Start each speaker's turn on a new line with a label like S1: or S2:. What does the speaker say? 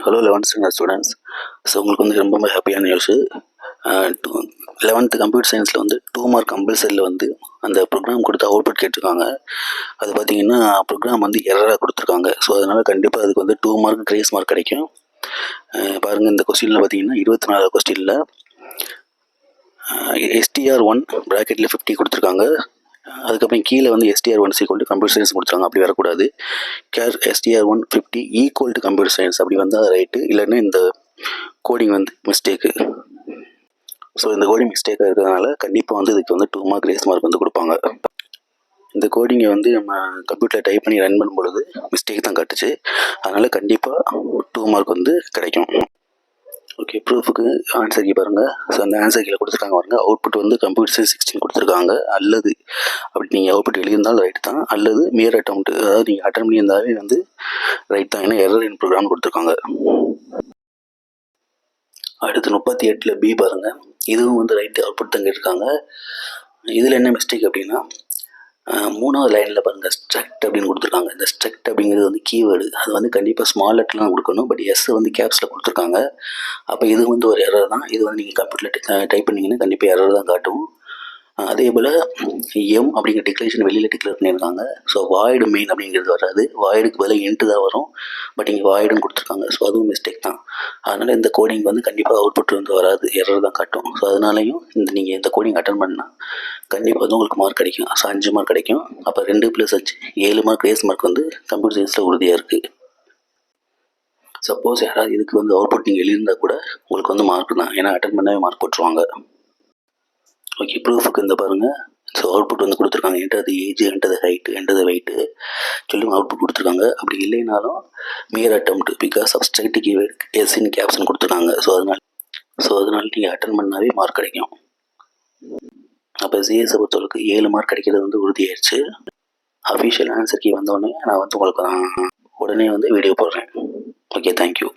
S1: Hello 11th standard students. So உங்களுக்கு வந்து ரொம்ப ஹாப்பியான நியூஸு. 11th கம்ப்யூட்டர் சயின்ஸில் வந்து 2 மார்க் கம்பல்சரியில் வந்து அந்த ப்ரோக்ராம் கொடுத்து அவுட்புட் கேட்டிருக்காங்க. அது பார்த்தீங்கன்னா ப்ரோக்ராம் வந்து எரராக கொடுத்துருக்காங்க. ஸோ அதனால் கண்டிப்பாக அதுக்கு வந்து 2 மார்க் கிரேஸ் மார்க் கிடைக்கும். பாருங்கள், இந்த கொஸ்டினில் பார்த்தீங்கன்னா 24 கொஸ்டினில் STR1 ப்ராக்கெட்டில் 50 கொடுத்துருக்காங்க. அதுக்கப்புறம் கீழே வந்து STR1 equal to computer science கொடுத்துருக்காங்க. அப்படி வரக்கூடாது. STR1 50 equal to computer science அப்படி வந்தால் ரைட்டு, இல்லைன்னா இந்த கோடிங் வந்து மிஸ்டேக்கு. ஸோ இந்த கோடிங் மிஸ்டேக்காக இருக்கிறதுனால கண்டிப்பாக வந்து இதுக்கு வந்து 2 மார்க் கிரேஸ் மார்க் வந்து கொடுப்பாங்க. இந்த கோடிங்கை வந்து நம்ம கம்ப்யூட்டரில் டைப் பண்ணி ரன் பண்ணும்பொழுது மிஸ்டேக் தான் காட்டுச்சு. அதனால் கண்டிப்பாக 2 மார்க் வந்து கிடைக்கும். ஓகே, ப்ரூஃபுக்கு ஆன்சர் கீ பாருங்கள். ஸோ அந்த ஆன்சர் கீழே கொடுத்துருக்காங்க பாருங்கள். அவுட்புட் வந்து கம்ப்யூட்டர் சயின்ஸ் 16 கொடுத்துருக்காங்க. அல்லது அப்படி நீங்கள் அவுட்புட் எழுதியிருந்தாலும் ரைட் தான், அல்லது மியர் அட்டெம்ப்ட், அதாவது நீங்கள் அட்டன் பண்ணியிருந்தாலே வந்து ரைட் தான். ஏன்னா எரர் இன் ப்ரோக்ராம் கொடுத்துருக்காங்க. அடுத்து 38ல் பி பாருங்கள். இதுவும் வந்து ரைட்டு அவுட்புட் தான் கேட்டிருக்காங்க. இதில் என்ன மிஸ்டேக் அப்படின்னா 3வது லைனில் பாருங்கள், ஸ்ட்ரக்ட் அப்படின்னு கொடுத்துருக்காங்க. இந்த ஸ்ட்ரக்ட் அப்படிங்கிறது வந்து கீவேர்டு. அது வந்து கண்டிப்பாக ஸ்மால் லெட்டர்லாம் கொடுக்கணும். பட் எஸ் வந்து கேப்ஸில் கொடுத்துருக்காங்க. அப்போ இது வந்து ஒரு எரர் தான். இது வந்து நீங்கள் கம்ப்யூட்டரில் டைப் பண்ணிங்கன்னா கண்டிப்பாக எரர் தான் காட்டும். அதே போல் எம் அப்படிங்கிற டிக்ளரேஷன் வெளியில் டிக்ளேர் பண்ணியிருக்காங்க. ஸோ வாய்டு மெயின் அப்படிங்கிறது வராது. வாய்டுக்கு பதிலாக இன்ட்டு தான் வரும். பட் இங்கே வாய்டுன்னு கொடுத்துருக்காங்க. ஸோ அதுவும் மிஸ்டேக் தான். அதனால் இந்த கோடிங் வந்து கண்டிப்பாக அவுட்புட் வந்து வராது, எரர் தான் காட்டும். ஸோ அதனாலையும் நீங்கள் இந்த கோடிங் அட்டன் பண்ணால் கண்டிப்பாக வந்து உங்களுக்கு மார்க் கிடைக்கும். ஸோ 5 மார்க் கிடைக்கும். அப்போ 2 + 5 7 மார்க் கிரேஸ் மார்க் வந்து கம்ப்யூட்டர் சயின்ஸில் உறுதியாக இருக்குது. சப்போஸ் யாராவது இதுக்கு வந்து அவுட்புட் நீங்கள் எழுதியிருந்தால் கூட உங்களுக்கு வந்து மார்க் தான். ஏன்னா அட்டன் பண்ணவே மார்க் போட்டுருவாங்க. ஓகே, ப்ரூஃபுக்கு இந்த பாருங்கள். ஸோ அவுட்புட் வந்து கொடுத்துருக்காங்க. Enter the age, enter the height, enter the weight சொல்லி அவுட்புட் கொடுத்துருக்காங்க. அப்படி இல்லைனாலும் mere attempt because of straight keyword is in கேப்ஸ்ன்னு கொடுத்துருக்காங்க. ஸோ அதனால் நீங்கள் அட்டன் பண்ணாவே மார்க் கிடைக்கும். அப்போ சிஎஸை பொறுத்தவரைக்கும் 7 மார்க் கிடைக்கிறது வந்து உறுதியாயிடுச்சு. அஃபிஷியல் ஆன்சர் கீ வந்தோடனே நான் வந்து உங்களுக்கு உடனே வந்து வீடியோ போடுறேன். Okay, thank you.